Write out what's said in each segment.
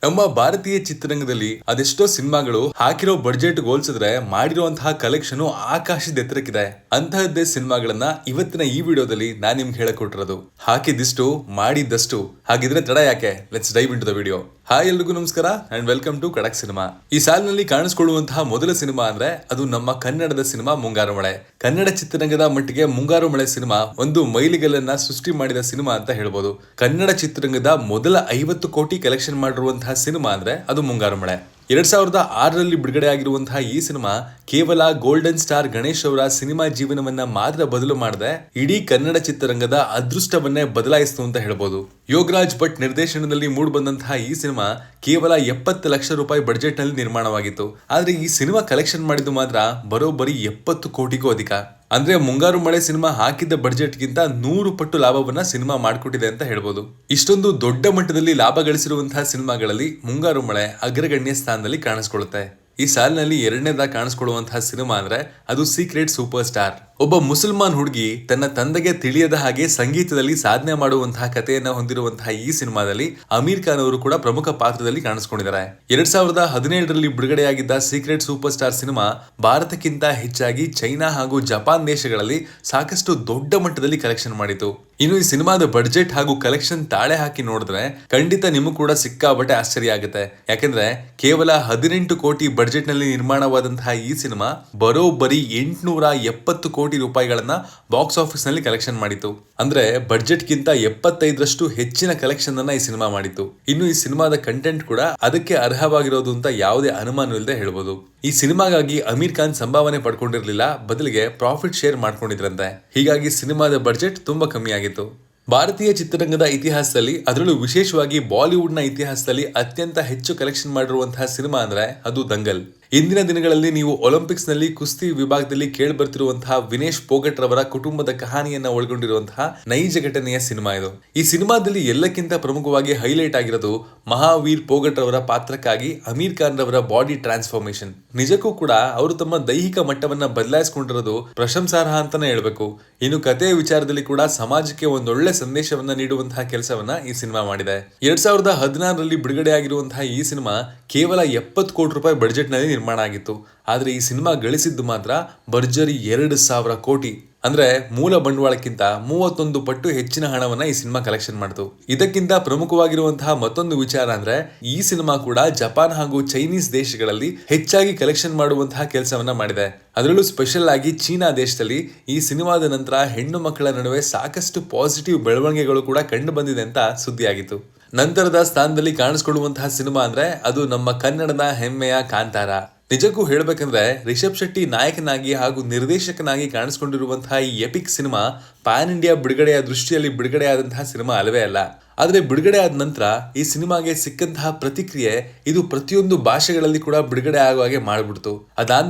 ನಮ್ಮ ಭಾರತೀಯ ಚಿತ್ರರಂಗದಲ್ಲಿ ಅದೆಷ್ಟೋ ಸಿನಿಮಾಗಳು ಹಾಕಿರೋ ಬಡ್ಜೆಟ್ ಹೋಲ್ಸಿದ್ರೆ ಮಾಡಿರುವಂತಹ ಕಲೆಕ್ಷನ್ ಆಕಾಶದ ಎತ್ತರಕ್ಕಿದೆ. ಅಂತಹದ್ದೇ ಸಿನಿಮಾಗಳನ್ನ ಇವತ್ತಿನ ಈ ವಿಡಿಯೋದಲ್ಲಿ ನಾನ್ ನಿಮ್ಗೆ ಹೇಳಕೊಟ್ಟಿರೋದು. ಹಾಕಿದಿಷ್ಟು ಮಾಡಿದ್ದಷ್ಟು. ಹಾಗಿದ್ರೆ ತಡ ಯಾಕೆ, let's dive into the video. Hi ಎಲ್ರಿಗೂ ನಮಸ್ಕಾರ ಅಂಡ್ ವೆಲ್ಕಮ್ ಟು ಖಡಕ್ ಸಿನಿಮಾ. ಈ ಸಾಲಿನಲ್ಲಿ ಕಾಣಿಸಿಕೊಳ್ಳುವಂತಹ ಮೊದಲ ಸಿನಿಮಾ ಅಂದ್ರೆ ಅದು ನಮ್ಮ ಕನ್ನಡದ ಸಿನಿಮಾ ಮುಂಗಾರು ಮಳೆ. ಕನ್ನಡ ಚಿತ್ರರಂಗದ ಮಟ್ಟಿಗೆ ಮುಂಗಾರು ಮಳೆ ಸಿನಿಮಾ ಒಂದು ಮೈಲಿಗಲ್ಲನ್ನ ಸೃಷ್ಟಿ ಮಾಡಿದ ಸಿನಿಮಾ ಅಂತ ಹೇಳ್ಬೋದು. ಕನ್ನಡ ಚಿತ್ರರಂಗದ ಮೊದಲ 50 ಕೋಟಿ ಕಲೆಕ್ಷನ್ ಮಾಡಿರುವಂತಹ ಸಿನಿಮಾ ಅಂದ್ರೆ ಅದು ಮುಂಗಾರು ಮಳೆ. 2006ರಲ್ಲಿ ಬಿಡುಗಡೆ ಆಗಿರುವಂತಹ ಈ ಸಿನಿಮಾ ಕೇವಲ ಗೋಲ್ಡನ್ ಸ್ಟಾರ್ ಗಣೇಶ್ ಅವರ ಸಿನಿಮಾ ಜೀವನವನ್ನ ಮಾತ್ರ ಬದಲು ಮಾಡದೆ ಇಡೀ ಕನ್ನಡ ಚಿತ್ರರಂಗದ ಅದೃಷ್ಟವನ್ನೇ ಬದಲಾಯಿಸಿತು ಅಂತ ಹೇಳ್ಬೋದು. ಯೋಗರಾಜ್ ಭಟ್ ನಿರ್ದೇಶನದಲ್ಲಿ ಮೂಡ್ ಬಂದಂತಹ ಈ ಸಿನಿಮಾ ಕೇವಲ 70 ಲಕ್ಷ ರೂಪಾಯಿ ಬಡ್ಜೆಟ್ ನಲ್ಲಿ ನಿರ್ಮಾಣವಾಗಿತ್ತು. ಆದ್ರೆ ಈ ಸಿನಿಮಾ ಕಲೆಕ್ಷನ್ ಮಾಡಿದ್ದು ಮಾತ್ರ ಬರೋಬ್ಬರಿ 70 ಕೋಟಿಗೂ ಅಧಿಕ. ಅಂದ್ರೆ ಮುಂಗಾರು ಮಳೆ ಸಿನಿಮಾ ಹಾಕಿದ್ದ ಬಡ್ಜೆಟ್ ಗಿಂತ 100 ಪಟ್ಟು ಲಾಭವನ್ನ ಸಿನಿಮಾ ಮಾಡಿಕೊಟ್ಟಿದೆ ಅಂತ ಹೇಳ್ಬೋದು. ಇಷ್ಟೊಂದು ದೊಡ್ಡ ಮಟ್ಟದಲ್ಲಿ ಲಾಭ ಗಳಿಸಿರುವಂತಹ ಸಿನಿಮಾಗಳಲ್ಲಿ ಮುಂಗಾರು ಮಳೆ ಅಗ್ರಗಣ್ಯ ಸ್ಥಾನದಲ್ಲಿ ಕಾಣಿಸ್ಕೊಳ್ಳುತ್ತೆ. ಈ ಸಾಲಿನಲ್ಲಿ ಎರಡನೇದಾಗಿ ಕಾಣಿಸ್ಕೊಳ್ಳುವಂತಹ ಸಿನಿಮಾ ಅಂದ್ರೆ ಅದು ಸೀಕ್ರೆಟ್ ಸೂಪರ್ ಸ್ಟಾರ್. ಒಬ್ಬ ಮುಸಲ್ಮಾನ್ ಹುಡುಗಿ ತನ್ನ ತಂದೆಗೆ ತಿಳಿಯದ ಹಾಗೆ ಸಂಗೀತದಲ್ಲಿ ಸಾಧನೆ ಮಾಡುವಂತಹ ಕಥೆಯನ್ನ ಹೊಂದಿರುವಂತಹ ಈ ಸಿನಿಮಾದಲ್ಲಿ ಅಮೀರ್ ಖಾನ್ ಅವರು ಕೂಡ ಪ್ರಮುಖ ಪಾತ್ರದಲ್ಲಿ ಕಾಣಿಸ್ಕೊಂಡಿದ್ದಾರೆ. 2017ರಲ್ಲಿ ಬಿಡುಗಡೆಯಾಗಿದ್ದ ಸೀಕ್ರೆಟ್ ಸೂಪರ್ ಸ್ಟಾರ್ ಸಿನಿಮಾ ಭಾರತಕ್ಕಿಂತ ಹೆಚ್ಚಾಗಿ ಚೈನಾ ಹಾಗೂ ಜಪಾನ್ ದೇಶಗಳಲ್ಲಿ ಸಾಕಷ್ಟು ದೊಡ್ಡ ಮಟ್ಟದಲ್ಲಿ ಕಲೆಕ್ಷನ್ ಮಾಡಿತು. ಇನ್ನು ಈ ಸಿನಿಮಾದ ಬಡ್ಜೆಟ್ ಹಾಗೂ ಕಲೆಕ್ಷನ್ ತಾಳೆ ಹಾಕಿ ನೋಡಿದ್ರೆ ಖಂಡಿತ ನಿಮಗೂ ಕೂಡ ಸಿಕ್ಕಾಬಟ್ಟೆ ಆಶ್ಚರ್ಯ ಆಗುತ್ತೆ. ಯಾಕಂದ್ರೆ ಕೇವಲ 18 ಕೋಟಿ ಬಡ್ಜೆಟ್ ನಲ್ಲಿ ನಿರ್ಮಾಣವಾದಂತಹ ಈ ಸಿನಿಮಾ ಬರೋಬ್ಬರಿ 870 ಕೋಟಿ ರೂಪಾಯಿಗಳನ್ನ ಬಾಕ್ಸ್ ಆಫೀಸ್ ನಲ್ಲಿ ಕಲೆಕ್ಷನ್ ಮಾಡಿತು. ಅಂದ್ರೆ ಬಡ್ಜೆಟ್ ಗಿಂತ 75ರಷ್ಟು ಹೆಚ್ಚಿನ ಕಲೆಕ್ಷನ್ ಅನ್ನ ಈ ಸಿನಿಮಾ ಮಾಡಿತು. ಇನ್ನು ಈ ಸಿನಿಮಾದ ಕಂಟೆಂಟ್ ಕೂಡ ಅದಕ್ಕೆ ಅರ್ಹವಾಗಿರೋದು ಅಂತ ಯಾವುದೇ ಅನುಮಾನವಿಲ್ಲದೆ ಹೇಳ್ಬೋದು. ಈ ಸಿನಿಮಾಗಾಗಿ ಅಮೀರ್ ಖಾನ್ ಸಂಭಾವನೆ ಪಡ್ಕೊಂಡಿರ್ಲಿಲ್ಲ, ಬದಲಿಗೆ ಪ್ರಾಫಿಟ್ ಶೇರ್ ಮಾಡ್ಕೊಂಡಿದ್ರಂತೆ. ಹೀಗಾಗಿ ಸಿನಿಮಾದ ಬಡ್ಜೆಟ್ ತುಂಬಾ ಕಮ್ಮಿ ಆಗಿತ್ತು. ಭಾರತೀಯ ಚಿತ್ರರಂಗದ ಇತಿಹಾಸದಲ್ಲಿ, ಅದರಲ್ಲೂ ವಿಶೇಷವಾಗಿ ಬಾಲಿವುಡ್ ನ ಇತಿಹಾಸದಲ್ಲಿ ಅತ್ಯಂತ ಹೆಚ್ಚು ಕಲೆಕ್ಷನ್ ಮಾಡಿರುವಂತಹ ಸಿನಿಮಾ ಅಂದ್ರೆ ಅದು ದಂಗಲ್. ಇಂದಿನ ದಿನಗಳಲ್ಲಿ ನೀವು ಒಲಿಂಪಿಕ್ಸ್ ನಲ್ಲಿ ಕುಸ್ತಿ ವಿಭಾಗದಲ್ಲಿ ಕೇಳಿ ಬರ್ತಿರುವಂತಹ ವಿನೇಶ್ ಫೋಗಟ್ ರವರ ಕುಟುಂಬದ ಕಹಾನಿಯನ್ನ ಒಳಗೊಂಡಿರುವಂತಹ ನೈಜ ಘಟನೆಯ ಸಿನಿಮಾ ಇದು. ಈ ಸಿನಿಮಾದಲ್ಲಿ ಎಲ್ಲಕ್ಕಿಂತ ಪ್ರಮುಖವಾಗಿ ಹೈಲೈಟ್ ಆಗಿರೋದು ಮಹಾವೀರ್ ಫೋಗಟ್ ರವರ ಪಾತ್ರಕ್ಕಾಗಿ ಅಮೀರ್ ಖಾನ್ ರವರ ಬಾಡಿ ಟ್ರಾನ್ಸ್ಫಾರ್ಮೇಶನ್. ನಿಜಕ್ಕೂ ಕೂಡ ಅವರು ತಮ್ಮ ದೈಹಿಕ ಮಟ್ಟವನ್ನ ಬದಲಾಯಿಸಿಕೊಂಡಿರೋದು ಪ್ರಶಂಸಾರ್ಹ ಅಂತಾನೆ ಹೇಳ್ಬೇಕು. ಇನ್ನು ಕಥೆಯ ವಿಚಾರದಲ್ಲಿ ಕೂಡ ಸಮಾಜಕ್ಕೆ ಒಂದೊಳ್ಳೆ ಸಂದೇಶವನ್ನ ನೀಡುವಂತಹ ಕೆಲಸವನ್ನ ಈ ಸಿನಿಮಾ ಮಾಡಿದೆ. 2016ರಲ್ಲಿ ಬಿಡುಗಡೆಯಾಗಿರುವಂತಹ ಈ ಸಿನಿಮಾ ಕೇವಲ 70 ಕೋಟಿ ರೂಪಾಯಿ ಬಡ್ಜೆಟ್ ನಲ್ಲಿ ನಿರ್ಮಾಣ ಆಗಿತ್ತು. ಆದ್ರೆ ಈ ಸಿನಿಮಾ ಗಳಿಸಿದ್ದು ಮಾತ್ರ ಭರ್ಜರಿ 2000 ಕೋಟಿ. ಅಂದ್ರೆ ಮೂಲ ಬಂಡವಾಳಕ್ಕಿಂತ 31 ಪಟ್ಟು ಹೆಚ್ಚಿನ ಹಣವನ್ನ ಈ ಸಿನಿಮಾ ಕಲೆಕ್ಷನ್ ಮಾಡಿತು. ಇದಕ್ಕಿಂತ ಪ್ರಮುಖವಾಗಿರುವಂತಹ ಮತ್ತೊಂದು ವಿಚಾರ ಅಂದ್ರೆ ಈ ಸಿನಿಮಾ ಕೂಡ ಜಪಾನ್ ಹಾಗೂ ಚೈನೀಸ್ ದೇಶಗಳಲ್ಲಿ ಹೆಚ್ಚಾಗಿ ಕಲೆಕ್ಷನ್ ಮಾಡುವಂತಹ ಕೆಲಸವನ್ನ ಮಾಡಿದೆ. ಅದರಲ್ಲೂ ಸ್ಪೆಷಲ್ ಆಗಿ ಚೀನಾ ದೇಶದಲ್ಲಿ ಈ ಸಿನಿಮಾದ ನಂತರ ಹೆಣ್ಣು ಮಕ್ಕಳ ನಡುವೆ ಸಾಕಷ್ಟು ಪಾಸಿಟಿವ್ ಬೆಳವಣಿಗೆಗಳು ಕೂಡ ಕಂಡು ಬಂದಿದೆ ಅಂತ ಸುದ್ದಿಯಾಗಿತ್ತು. ನಂತರದ ಸ್ಥಾನದಲ್ಲಿ ಕಾಣಿಸಿಕೊಳ್ಳುವಂತಹ ಸಿನಿಮಾ ಅಂದ್ರೆ ಅದು ನಮ್ಮ ಕನ್ನಡದ ಹೆಮ್ಮೆಯ ಕಾಂತಾರ. ನಿಜಕ್ಕೂ ಹೇಳ್ಬೇಕಂದ್ರೆ ರಿಷಬ್ ಶೆಟ್ಟಿ ನಾಯಕನಾಗಿ ಹಾಗೂ ನಿರ್ದೇಶಕನಾಗಿ ಕಾಣಿಸ್ಕೊಂಡಿರುವಂತಹ ಈ ಎಪಿಕ್ ಸಿನಿಮಾ ಪ್ಯಾನ್ ಇಂಡಿಯಾ ಬಿಡುಗಡೆಯ ದೃಷ್ಟಿಯಲ್ಲಿ ಬಿಡುಗಡೆಯಾದಂತಹ ಸಿನಿಮಾ ಅಲ್ಲವೇ ಅಲ್ಲ. ಆದ್ರೆ ಬಿಡುಗಡೆ ಆದ ನಂತರ ಈ ಸಿನಿಮಾಗೆ ಸಿಕ್ಕಂತಹ ಪ್ರತಿಕ್ರಿಯೆ ಇದು ಪ್ರತಿಯೊಂದು ಭಾಷೆಗಳಲ್ಲಿ ಕೂಡ ಬಿಡುಗಡೆ ಆಗುವ ಹಾಗೆ ಮಾಡ್ಬಿಡ್ತು. ಅದಾದ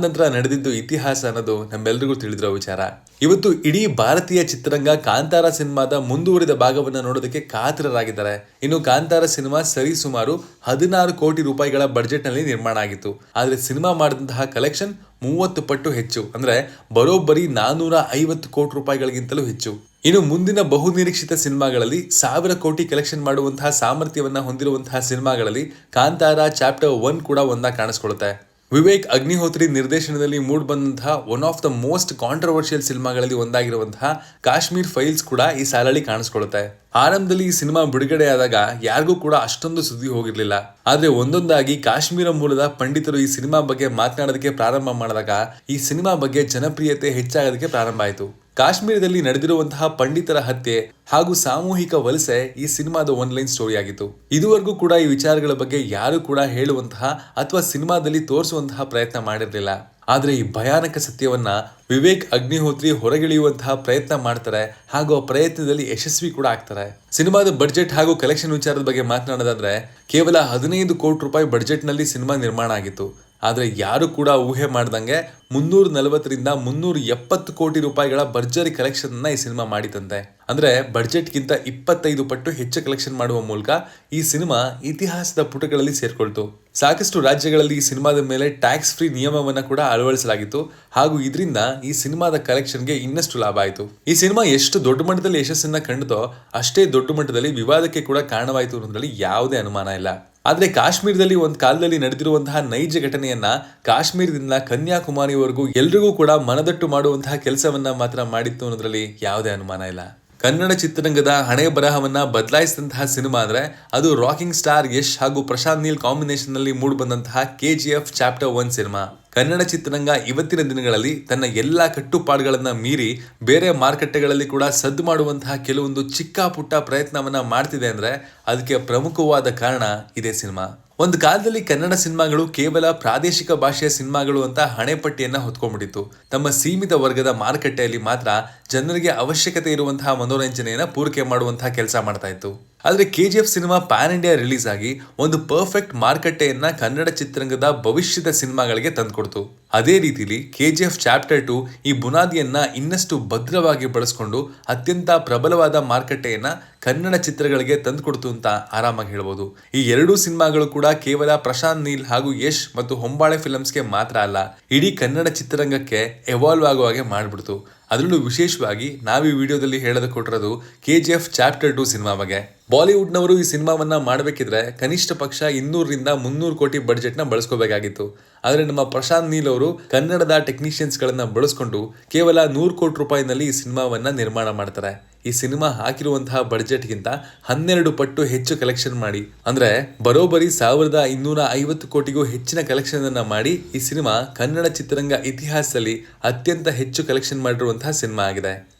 ನಂತರ ನಡೆದಿದ್ದು ಇತಿಹಾಸ ಅನ್ನೋದು ನಮ್ಮೆಲ್ರಿಗೂ ತಿಳಿದಿರೋ ವಿಚಾರ. ಇವತ್ತು ಇಡೀ ಭಾರತೀಯ ಚಿತ್ರರಂಗ ಕಾಂತಾರ ಸಿನಿಮಾದ ಮುಂದುವರಿದ ಭಾಗವನ್ನ ನೋಡೋದಕ್ಕೆ ಕಾತರರಾಗಿದ್ದಾರೆ. ಇನ್ನು ಕಾಂತಾರ ಸಿನಿಮಾ ಸರಿ ಸುಮಾರು 16 ಕೋಟಿ ರೂಪಾಯಿಗಳ ಬಡ್ಜೆಟ್ ನಲ್ಲಿ ನಿರ್ಮಾಣ ಆಗಿತ್ತು. ಆದ್ರೆ ಸಿನಿಮಾ ಮಾಡಿದಂತಹ ಕಲೆಕ್ಷನ್ 30 ಪಟ್ಟು ಹೆಚ್ಚು, ಅಂದ್ರೆ ಬರೋಬ್ಬರಿ 450 ಕೋಟಿ ರೂಪಾಯಿಗಳಿಗಿಂತಲೂ ಹೆಚ್ಚು. ಇನ್ನು ಮುಂದಿನ ಬಹುನಿರೀಕ್ಷಿತ ಸಿನಿಮಾಗಳಲ್ಲಿ 1000 ಕೋಟಿ ಕಲೆಕ್ಷನ್ ಮಾಡುವಂತಹ ಸಾಮರ್ಥ್ಯವನ್ನ ಹೊಂದಿರುವಂತಹ ಸಿನಿಮಾಗಳಲ್ಲಿ ಕಾಂತಾರ ಚಾಪ್ಟರ್ 1 ಕೂಡ ಒಂದಾಗಿ ಕಾಣಿಸ್ಕೊಳ್ಳುತ್ತೆ. ವಿವೇಕ್ ಅಗ್ನಿಹೋತ್ರಿ ನಿರ್ದೇಶನದಲ್ಲಿ ಮೂಡ್ ಬಂದಂತಹ one of the most controversial ಸಿನಿಮಾಗಳಲ್ಲಿ ಒಂದಾಗಿರುವಂತಹ ಕಾಶ್ಮೀರ್ ಫೈಲ್ಸ್ ಕೂಡ ಈ ಸಾಲಲ್ಲಿ ಕಾಣಿಸ್ಕೊಳ್ಳುತ್ತೆ. ಆರಂಭದಲ್ಲಿ ಈ ಸಿನಿಮಾ ಬಿಡುಗಡೆ ಆದಾಗ ಯಾರಿಗೂ ಕೂಡ ಅಷ್ಟೊಂದು ಸುದ್ದಿ ಹೋಗಿರ್ಲಿಲ್ಲ. ಆದ್ರೆ ಒಂದೊಂದಾಗಿ ಕಾಶ್ಮೀರ ಮೂಲದ ಪಂಡಿತರು ಈ ಸಿನಿಮಾ ಬಗ್ಗೆ ಮಾತನಾಡೋದಕ್ಕೆ ಪ್ರಾರಂಭ ಮಾಡಿದಾಗ ಈ ಸಿನಿಮಾ ಬಗ್ಗೆ ಜನಪ್ರಿಯತೆ ಹೆಚ್ಚಾಗೋದಕ್ಕೆ ಪ್ರಾರಂಭ ಆಯಿತು. ಕಾಶ್ಮೀರದಲ್ಲಿ ನಡೆದಿರುವಂತಹ ಪಂಡಿತರ ಹತ್ಯೆ ಹಾಗೂ ಸಾಮೂಹಿಕ ವಲಸೆ ಈ ಸಿನಿಮಾದ ಒನ್ಲೈನ್ ಸ್ಟೋರಿ ಆಗಿತ್ತು. ಇದುವರೆಗೂ ಕೂಡ ಈ ವಿಚಾರಗಳ ಬಗ್ಗೆ ಯಾರು ಕೂಡ ಹೇಳುವಂತಹ ಅಥವಾ ಸಿನಿಮಾದಲ್ಲಿ ತೋರಿಸುವಂತಹ ಪ್ರಯತ್ನ ಮಾಡಿರಲಿಲ್ಲ. ಆದ್ರೆ ಈ ಭಯಾನಕ ಸತ್ಯವನ್ನ ವಿವೇಕ್ ಅಗ್ನಿಹೋತ್ರಿ ಹೊರಗಿಳಿಯುವಂತಹ ಪ್ರಯತ್ನ ಮಾಡ್ತಾರೆ ಹಾಗೂ ಆ ಪ್ರಯತ್ನದಲ್ಲಿ ಯಶಸ್ವಿ ಕೂಡ ಆಗ್ತಾರೆ. ಸಿನಿಮಾದ ಬಡ್ಜೆಟ್ ಹಾಗೂ ಕಲೆಕ್ಷನ್ ವಿಚಾರದ ಬಗ್ಗೆ ಮಾತನಾಡೋದಾದ್ರೆ ಕೇವಲ 15 ಕೋಟಿ ರೂಪಾಯಿ ಬಡ್ಜೆಟ್ ನಲ್ಲಿ ಸಿನಿಮಾ ನಿರ್ಮಾಣ ಆಗಿತ್ತು. ಆದ್ರೆ ಯಾರು ಕೂಡ ಊಹೆ ಮಾಡ್ದಂಗೆ 340ರಿಂದ 370 ಕೋಟಿ ರೂಪಾಯಿಗಳ ಭರ್ಜರಿ ಕಲೆಕ್ಷನ್ ಅನ್ನ ಈ ಸಿನಿಮಾ ಮಾಡಿತಂತೆ. ಅಂದ್ರೆ ಬಡ್ಜೆಟ್ ಗಿಂತ 25 ಪಟ್ಟು ಹೆಚ್ಚು ಕಲೆಕ್ಷನ್ ಮಾಡುವ ಮೂಲಕ ಈ ಸಿನಿಮಾ ಇತಿಹಾಸದ ಪುಟಗಳಲ್ಲಿ ಸೇರ್ಕೊಳ್ತು. ಸಾಕಷ್ಟು ರಾಜ್ಯಗಳಲ್ಲಿ ಈ ಸಿನಿಮಾದ ಮೇಲೆ ಟ್ಯಾಕ್ಸ್ ಫ್ರೀ ನಿಯಮವನ್ನ ಕೂಡ ಅಳವಡಿಸಲಾಗಿತ್ತು ಹಾಗೂ ಇದರಿಂದ ಈ ಸಿನಿಮಾದ ಕಲೆಕ್ಷನ್ಗೆ ಇನ್ನಷ್ಟು ಲಾಭ ಆಯಿತು. ಈ ಸಿನಿಮಾ ಎಷ್ಟು ದೊಡ್ಡ ಮಟ್ಟದಲ್ಲಿ ಯಶಸ್ಸನ್ನ ಕಂಡಿತೋ ಅಷ್ಟೇ ದೊಡ್ಡ ಮಟ್ಟದಲ್ಲಿ ವಿವಾದಕ್ಕೆ ಕೂಡ ಕಾರಣವಾಯಿತು ಅನ್ನೋದ್ರಲ್ಲಿ ಯಾವುದೇ ಅನುಮಾನ ಇಲ್ಲ. ಆದ್ರೆ ಕಾಶ್ಮೀರದಲ್ಲಿ ಒಂದ್ ಕಾಲದಲ್ಲಿ ನಡೆದಿರುವಂತಹ ನೈಜ ಘಟನೆಯನ್ನ ಕಾಶ್ಮೀರದಿಂದ ಕನ್ಯಾಕುಮಾರಿವರೆಗೂ ಎಲ್ರಿಗೂ ಕೂಡ ಮನದಟ್ಟು ಮಾಡುವಂತಹ ಕೆಲಸವನ್ನ ಮಾತ್ರ ಮಾಡಿತ್ತು ಅನ್ನೋದ್ರಲ್ಲಿ ಯಾವುದೇ ಅನುಮಾನ ಇಲ್ಲ. ಕನ್ನಡ ಚಿತ್ರರಂಗದ ಹಣೆ ಬರಹವನ್ನ ಬದಲಾಯಿಸಿದಂತಹ ಸಿನಿಮಾ ಅಂದ್ರೆ ಅದು ರಾಕಿಂಗ್ ಸ್ಟಾರ್ ಯಶ್ ಹಾಗೂ ಪ್ರಶಾಂತ್ ನೀಲ್ ಕಾಂಬಿನೇಷನ್ ನಲ್ಲಿ ಮೂಡ್ ಬಂದಂತಹ KGF ಚಾಪ್ಟರ್ 1 ಸಿನಿಮಾ. ಕನ್ನಡ ಚಿತ್ರರಂಗ ಇವತ್ತಿನ ದಿನಗಳಲ್ಲಿ ತನ್ನ ಎಲ್ಲಾ ಕಟ್ಟುಪಾಡುಗಳನ್ನ ಮೀರಿ ಬೇರೆ ಮಾರುಕಟ್ಟೆಗಳಲ್ಲಿ ಕೂಡ ಸದ್ದು ಮಾಡುವಂತಹ ಕೆಲವೊಂದು ಚಿಕ್ಕ ಪುಟ್ಟ ಪ್ರಯತ್ನವನ್ನ ಮಾಡ್ತಿದೆ ಅಂದ್ರೆ ಅದಕ್ಕೆ ಪ್ರಮುಖವಾದ ಕಾರಣ ಇದೇ ಸಿನಿಮಾ. ಒಂದು ಕಾಲದಲ್ಲಿ ಕನ್ನಡ ಸಿನಿಮಾಗಳು ಕೇವಲ ಪ್ರಾದೇಶಿಕ ಭಾಷೆಯ ಸಿನಿಮಾಗಳು ಅಂತ ಹಣೆಪಟ್ಟಿಯನ್ನ ಹೊತ್ಕೊಂಡ್ಬಿಟ್ಟಿತ್ತು. ತಮ್ಮ ಸೀಮಿತ ವರ್ಗದ ಮಾರುಕಟ್ಟೆಯಲ್ಲಿ ಮಾತ್ರ ಜನರಿಗೆ ಅವಶ್ಯಕತೆ ಇರುವಂತಹ ಮನೋರಂಜನೆಯನ್ನ ಪೂರೈಕೆ ಮಾಡುವಂತಹ ಕೆಲಸ ಮಾಡ್ತಾ ಇತ್ತು. ಆದ್ರೆ KGF cinema PAN India release ಆಗಿ ಒಂದು ಪರ್ಫೆಕ್ಟ್ ಮಾರುಕಟ್ಟೆಯನ್ನ ಕನ್ನಡ ಚಿತ್ರರಂಗದ ಭವಿಷ್ಯದ ಸಿನಿಮಾಗಳಿಗೆ ತಂದುಕೊಡ್ತು. ಅದೇ ರೀತಿಲಿ KGF ಚಾಪ್ಟರ್ 2 ಈ ಬುನಾದಿಯನ್ನ ಇನ್ನಷ್ಟು ಭದ್ರವಾಗಿ ಬಳಸ್ಕೊಂಡು ಅತ್ಯಂತ ಪ್ರಬಲವಾದ ಮಾರುಕಟ್ಟೆಯನ್ನ ಕನ್ನಡ ಚಿತ್ರಗಳಿಗೆ ತಂದುಕೊಡ್ತು ಅಂತ ಆರಾಮಾಗಿ ಹೇಳ್ಬೋದು. ಈ ಎರಡೂ ಸಿನಿಮಾಗಳು ಕೂಡ ಕೇವಲ ಪ್ರಶಾಂತ್ ನೀಲ್ ಹಾಗೂ ಯಶ್ ಮತ್ತು ಹೊಂಬಾಳೆ ಫಿಲಮ್ಸ್ಗೆ ಮಾತ್ರ ಅಲ್ಲ, ಇಡೀ ಕನ್ನಡ ಚಿತ್ರರಂಗಕ್ಕೆ ಎವಾಲ್ವ್ ಆಗೋ ಹಾಗೆ ಮಾಡ್ಬಿಡ್ತು. ಅದರಲ್ಲೂ ವಿಶೇಷವಾಗಿ ನಾವು ಈ ವಿಡಿಯೋದಲ್ಲಿ ಕೊಟ್ಟಿರೋದು KGF ಚಾಪ್ಟರ್ 2 ಸಿನಿಮಾ ಬಗ್ಗೆ. ಬಾಲಿವುಡ್ನವರು ಈ ಸಿನಿಮಾವನ್ನ ಮಾಡಬೇಕಿದ್ರೆ ಕನಿಷ್ಠ ಪಕ್ಷ 200ರಿಂದ 300 ಕೋಟಿ ಬಡ್ಜೆಟ್ ನ ಬಳಸ್ಕೋಬೇಕಾಗಿತ್ತು. ಆದ್ರೆ ನಮ್ಮ ಪ್ರಶಾಂತ್ ನೀಲ್ ಅವರು ಕನ್ನಡದ ಟೆಕ್ನಿಷಿಯನ್ಸ್ ಗಳನ್ನ ಬಳಸ್ಕೊಂಡು ಕೇವಲ 100 ಕೋಟಿ ರೂಪಾಯಿನಲ್ಲಿ ಈ ಸಿನಿಮಾವನ್ನ ನಿರ್ಮಾಣ ಮಾಡ್ತಾರೆ. ಈ ಸಿನಿಮಾ ಹಾಕಿರುವಂತಹ ಬಡ್ಜೆಟ್ ಗಿಂತ 12 ಪಟ್ಟು ಹೆಚ್ಚು ಕಲೆಕ್ಷನ್ ಮಾಡಿ, ಅಂದ್ರೆ ಬರೋಬ್ಬರಿ 1250 ಕೋಟಿಗೂ ಹೆಚ್ಚಿನ ಕಲೆಕ್ಷನ್ ಅನ್ನ ಮಾಡಿ ಈ ಸಿನಿಮಾ ಕನ್ನಡ ಚಿತ್ರರಂಗ ಇತಿಹಾಸದಲ್ಲಿ ಅತ್ಯಂತ ಹೆಚ್ಚು ಕಲೆಕ್ಷನ್ ಮಾಡಿರುವಂತಹ ಸಿನಿಮಾ ಆಗಿದೆ.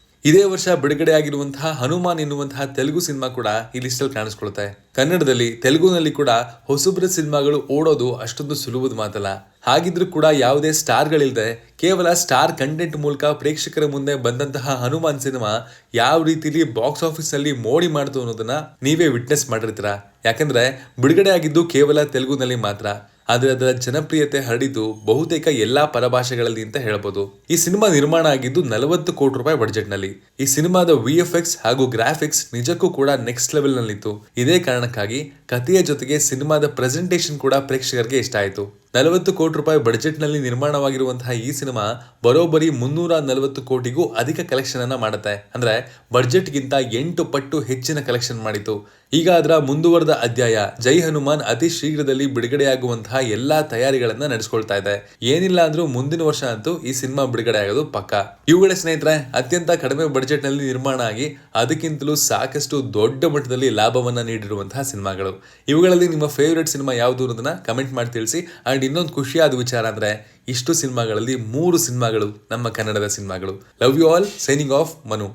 ಇದೇ ವರ್ಷ ಬಿಡುಗಡೆ ಆಗಿರುವಂತಹ ಹನುಮಾನ್ ಎನ್ನುವಂತಹ ತೆಲುಗು ಸಿನಿಮಾ ಕೂಡ ಈ ಲಿಸ್ಟ್ ಅಲ್ಲಿ ಕಾಣಿಸ್ಕೊಳುತ್ತೆ. ಕನ್ನಡದಲ್ಲಿ ತೆಲುಗುನಲ್ಲಿ ಕೂಡ ಹೊಸಬ್ರ ಸಿನಿಮಾಗಳು ಓಡೋದು ಅಷ್ಟೊಂದು ಸುಲಭದ ಮಾತಲ್ಲ. ಹಾಗಿದ್ರೂ ಕೂಡ ಯಾವುದೇ ಸ್ಟಾರ್ಗಳಿಲ್ಲದೆ ಕೇವಲ ಸ್ಟಾರ್ ಕಂಟೆಂಟ್ ಮೂಲಕ ಪ್ರೇಕ್ಷಕರ ಮುಂದೆ ಬಂದಂತಹ ಹನುಮಾನ್ ಸಿನಿಮಾ ಯಾವ ರೀತಿಲಿ ಬಾಕ್ಸ್ ಆಫೀಸ್ ಅಲ್ಲಿ ಮೋಡಿ ಮಾಡ್ತು ಅನ್ನೋದನ್ನ ನೀವೇ ವಿಟ್ನೆಸ್ ಮಾಡಿರ್ತೀರಾ. ಯಾಕಂದ್ರೆ ಬಿಡುಗಡೆ ಆಗಿದ್ದು ಕೇವಲ ತೆಲುಗುನಲ್ಲಿ ಮಾತ್ರ, ಆದ್ರೆ ಅದರ ಜನಪ್ರಿಯತೆ ಹರಡಿದ್ದು ಬಹುತೇಕ ಎಲ್ಲಾ ಪರಭಾಷೆಗಳಲ್ಲಿ ಅಂತ ಹೇಳ್ಬೋದು. ಈ ಸಿನಿಮಾ ನಿರ್ಮಾಣ ಆಗಿದ್ದು 40 ಕೋಟಿ ರೂಪಾಯಿ ಬಡ್ಜೆಟ್ ನಲ್ಲಿ. ಈ ಸಿನಿಮಾದ VFX ಹಾಗೂ ಗ್ರಾಫಿಕ್ಸ್ ನಿಜಕ್ಕೂ ಕೂಡ ನೆಕ್ಸ್ಟ್ ಲೆವೆಲ್ ನಲ್ಲಿತ್ತು. ಇದೇ ಕಾರಣಕ್ಕಾಗಿ ಕಥೆಯ ಜೊತೆಗೆ ಸಿನಿಮಾದ ಪ್ರೆಸೆಂಟೇಷನ್ ಕೂಡ ಪ್ರೇಕ್ಷಕರಿಗೆ ಇಷ್ಟ ಆಯಿತು. 40 ಕೋಟಿ ರೂಪಾಯಿ ಬಡ್ಜೆಟ್ ನಲ್ಲಿ ನಿರ್ಮಾಣವಾಗಿರುವಂತಹ ಈ ಸಿನಿಮಾ ಬರೋಬ್ಬರಿ 340 ಕೋಟಿಗೂ ಅಧಿಕ ಕಲೆಕ್ಷನ್ ಅನ್ನ ಮಾಡುತ್ತೆ. ಅಂದ್ರೆ ಬಡ್ಜೆಟ್ ಗಿಂತ 8 ಪಟ್ಟು ಹೆಚ್ಚಿನ ಕಲೆಕ್ಷನ್ ಮಾಡಿತು. ಈಗ ಅದರ ಮುಂದುವರೆದ ಅಧ್ಯಾಯ ಜೈ ಹನುಮಾನ್ ಅತಿ ಶೀಘ್ರದಲ್ಲಿ ಬಿಡುಗಡೆಯಾಗುವಂತಹ ಎಲ್ಲಾ ತಯಾರಿಗಳನ್ನ ನಡೆಸ್ಕೊಳ್ತಾ ಇದೆ. ಏನಿಲ್ಲ ಅಂದ್ರೂ ಮುಂದಿನ ವರ್ಷ ಅಂತೂ ಈ ಸಿನಿಮಾ ಬಿಡುಗಡೆ ಆಗೋದು ಪಕ್ಕ. ಇವುಗಳ ಸ್ನೇಹಿತರೆ, ಅತ್ಯಂತ ಕಡಿಮೆ ಬಡ್ಜೆಟ್ ನಲ್ಲಿ ನಿರ್ಮಾಣ ಆಗಿ ಅದಕ್ಕಿಂತಲೂ ಸಾಕಷ್ಟು ದೊಡ್ಡ ಮಟ್ಟದಲ್ಲಿ ಲಾಭವನ್ನ ನೀಡಿರುವಂತಹ ಸಿನಿಮಾಗಳು. ಇವುಗಳಲ್ಲಿ ನಿಮ್ಮ ಫೇವರೇಟ್ ಸಿನಿಮಾ ಯಾವುದು ಅನ್ನೋದನ್ನ ಕಮೆಂಟ್ ಮಾಡಿ ತಿಳಿಸಿ. ಅಂಡ್ ಇನ್ನೊಂದು ಖುಷಿಯಾದ ವಿಚಾರ ಅಂದ್ರೆ ಇಷ್ಟು ಸಿನಿಮಾಗಳಲ್ಲಿ 3 ಸಿನಿಮಾಗಳು ನಮ್ಮ ಕನ್ನಡದ ಸಿನಿಮಾಗಳು. Love you all. Signing off, Manu.